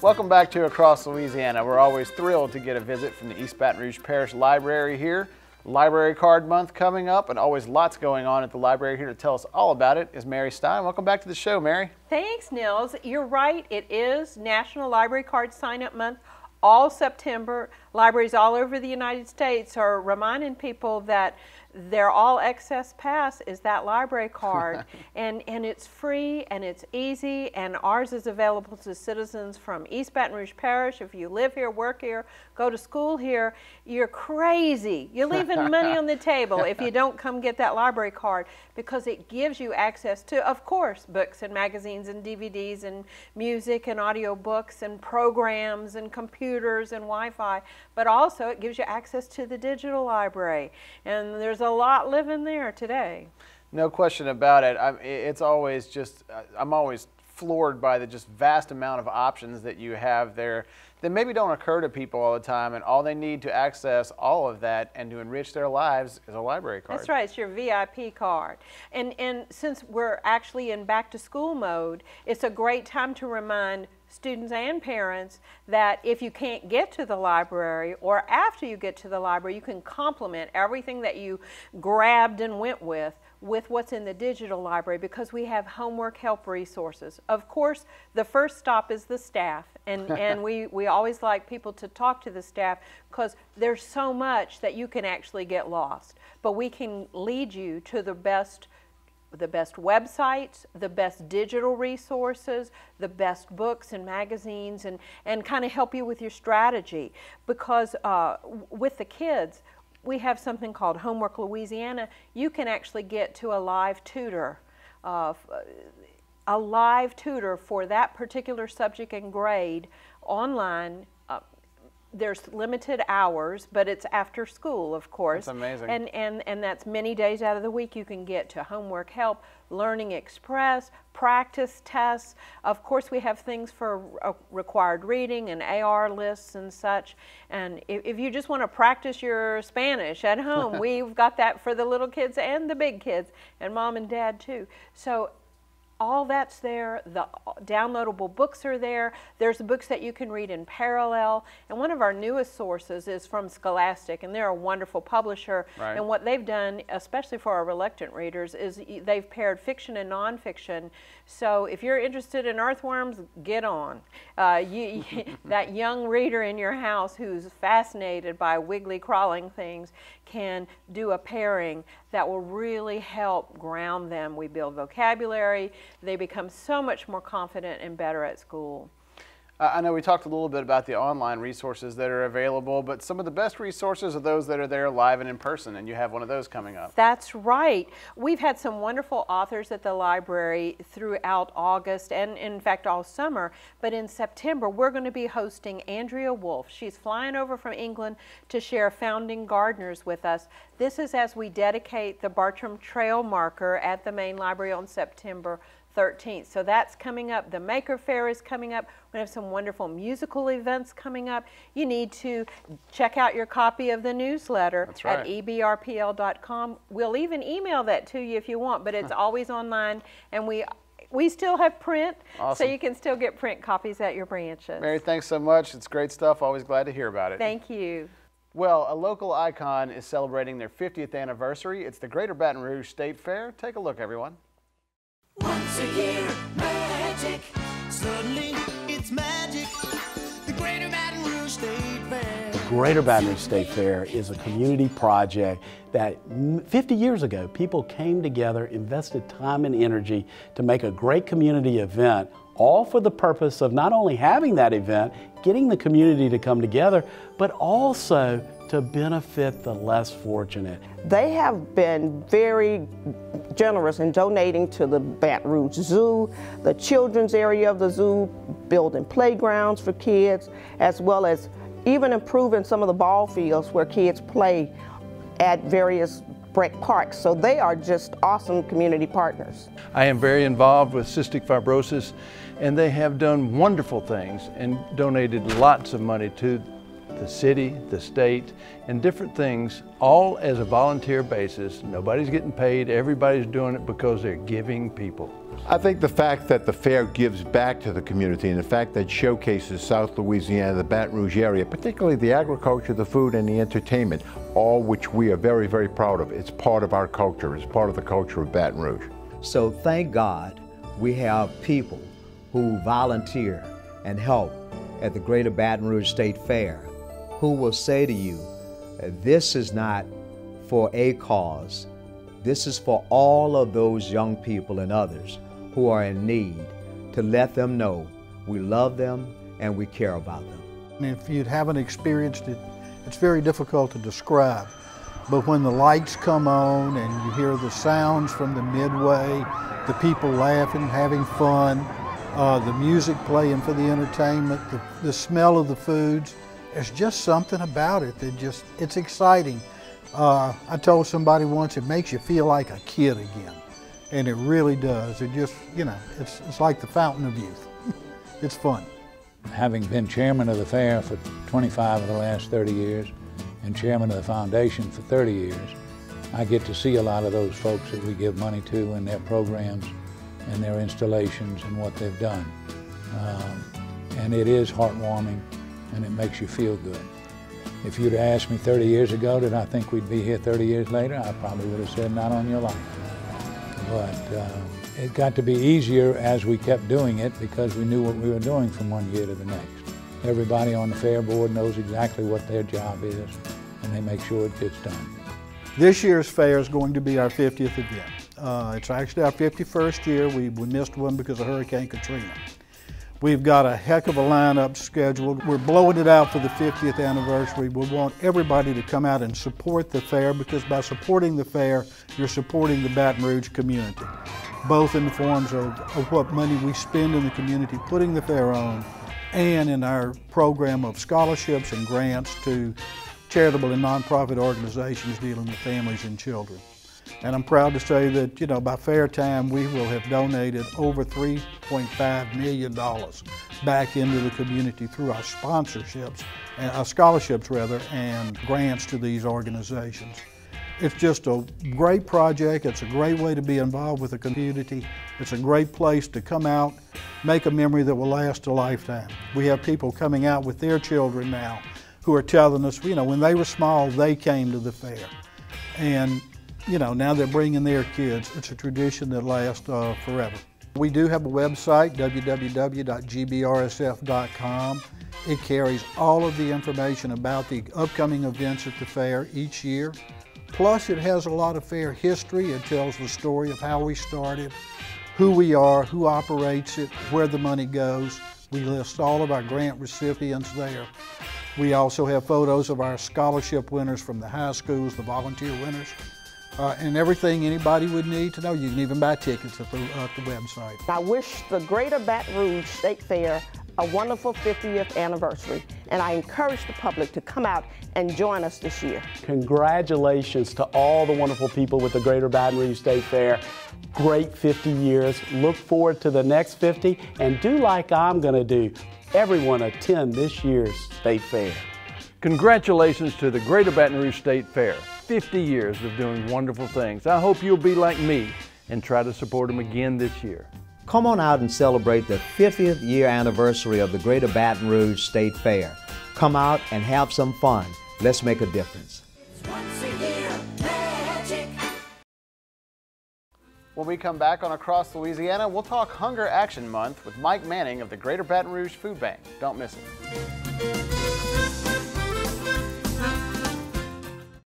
Welcome back to Across Louisiana. We're always thrilled to get a visit from the East Baton Rouge Parish Library here. Library Card Month coming up, and always lots going on at the library. Here to tell us all about it is Mary Stein. Welcome back to the show, Mary. Thanks, Nils. You're right. It is National Library Card Sign-Up Month. All September, libraries all over the United States are reminding people that their all access pass is that library card, and it's free and it's easy, and ours is available to citizens from East Baton Rouge Parish. If you live here, work here, go to school here, you're crazy. You're leaving money on the table if you don't come get that library card, because it gives you access to, of course, books and magazines and DVDs and music and audio books and programs and computers and Wi-Fi, but also it gives you access to the digital library, and there's a lot living there today. No question about it. It's always just, I'm always floored by the just vast amount of options that you have there that maybe don't occur to people all the time, and all they need to access all of that and to enrich their lives is a library card. That's right, it's your VIP card. And since we're actually in back to school mode, it's a great time to remind students and parents that if you can't get to the library, or after you get to the library, you can complement everything that you grabbed and went with what's in the digital library, because we have homework help resources. Of course, the first stop is the staff, and we always like people to talk to the staff, because there's so much that you can actually get lost. But we can lead you to the best websites, the best digital resources, the best books and magazines, and kind of help you with your strategy. Because with the kids, we have something called Homework Louisiana. You can actually get to a live tutor for that particular subject and grade online. There's limited hours, but it's after school, of course. That's amazing. And that's many days out of the week you can get to homework help, Learning Express, practice tests. Of course, we have things for required reading and AR lists and such. And if you just want to practice your Spanish at home, we've got that for the little kids and the big kids, and mom and dad too. So all that's there. The downloadable books are there. There's books that you can read in parallel. And one of our newest sources is from Scholastic, and they're a wonderful publisher. Right. And what they've done, especially for our reluctant readers, is they've paired fiction and nonfiction. So if you're interested in earthworms, get on. That young reader in your house who's fascinated by wiggly crawling things can do a pairing that will really help ground them. We build vocabulary. They become so much more confident and better at school. I know we talked a little bit about the online resources that are available, but some of the best resources are those that are there live and in person, and you have one of those coming up. That's right. We've had some wonderful authors at the library throughout August and in fact all summer, but in September we're going to be hosting Andrea Wolfe. She's flying over from England to share Founding Gardeners with us. This is as we dedicate the Bartram Trail marker at the main library on September 13th. So that's coming up. The Maker Fair is coming up. We're going to have some wonderful musical events coming up. You need to check out your copy of the newsletter. That's right. At EBRPL.com. We'll even email that to you if you want, but it's always online, and we still have print. Awesome. So you can still get print copies at your branches. Mary, thanks so much. It's great stuff. Always glad to hear about it. Thank you. Well, a local icon is celebrating their 50th anniversary. It's the Greater Baton Rouge State Fair. Take a look, everyone. Once a year, magic. Suddenly, it's magic. The Greater Baton Rouge State Fair. The Greater Baton Rouge State Fair is a community project that 50 years ago, people came together, invested time and energy to make a great community event, all for the purpose of not only having that event, getting the community to come together, but also to benefit the less fortunate. They have been very generous in donating to the Baton Rouge Zoo, the children's area of the zoo, building playgrounds for kids, as well as even improving some of the ball fields where kids play at various rec parks. So they are just awesome community partners. I am very involved with cystic fibrosis, and they have done wonderful things and donated lots of money to the city, the state, and different things, all as a volunteer basis. Nobody's getting paid, everybody's doing it because they're giving people. I think the fact that the fair gives back to the community and the fact that it showcases South Louisiana, the Baton Rouge area, particularly the agriculture, the food, and the entertainment, all which we are very, very proud of. It's part of our culture. It's part of the culture of Baton Rouge. So thank God we have people who volunteer and help at the Greater Baton Rouge State Fair who will say to you, this is not for a cause. This is for all of those young people and others who are in need, to let them know we love them and we care about them. And if you haven't experienced it, it's very difficult to describe. But when the lights come on and you hear the sounds from the midway, the people laughing, having fun, the music playing for the entertainment, the smell of the foods, there's just something about it that just, it's exciting. I told somebody once, it makes you feel like a kid again. And it really does. It just, you know, it's like the fountain of youth. It's fun. Having been chairman of the fair for 25 of the last 30 years and chairman of the foundation for 30 years, I get to see a lot of those folks that we give money to and their programs and their installations and what they've done. And it is heartwarming and it makes you feel good. If you'd asked me 30 years ago, did I think we'd be here 30 years later, I probably would have said not on your life. But it got to be easier as we kept doing it because we knew what we were doing from one year to the next. Everybody on the fair board knows exactly what their job is and they make sure it gets done. This year's fair is going to be our 50th event. It's actually our 51st year. We missed one because of Hurricane Katrina. We've got a heck of a lineup scheduled. We're blowing it out for the 50th anniversary. We want everybody to come out and support the fair because by supporting the fair, you're supporting the Baton Rouge community, both in the forms of what money we spend in the community putting the fair on and in our program of scholarships and grants to charitable and nonprofit organizations dealing with families and children. And I'm proud to say that, you know, by fair time, we will have donated over $3.5 million back into the community through our sponsorships, our scholarships rather, and grants to these organizations. It's just a great project. It's a great way to be involved with the community. It's a great place to come out, make a memory that will last a lifetime. We have people coming out with their children now who are telling us, you know, when they were small, they came to the fair. And you know, now they're bringing their kids. It's a tradition that lasts forever. We do have a website, www.gbrsf.com. It carries all of the information about the upcoming events at the fair each year. Plus, it has a lot of fair history. It tells the story of how we started, who we are, who operates it, where the money goes. We list all of our grant recipients there. We also have photos of our scholarship winners from the high schools, the volunteer winners. And everything anybody would need to know. You can even buy tickets at the website. I wish the Greater Baton Rouge State Fair a wonderful 50th anniversary, and I encourage the public to come out and join us this year. Congratulations to all the wonderful people with the Greater Baton Rouge State Fair. Great 50 years. Look forward to the next 50, and do like I'm going to do. Everyone attend this year's State Fair. Congratulations to the Greater Baton Rouge State Fair. 50 years of doing wonderful things. I hope you'll be like me and try to support them again this year. Come on out and celebrate the 50th year anniversary of the Greater Baton Rouge State Fair. Come out and have some fun. Let's make a difference. Once a year, magic. When we come back on Across Louisiana, we'll talk Hunger Action Month with Mike Manning of the Greater Baton Rouge Food Bank. Don't miss it.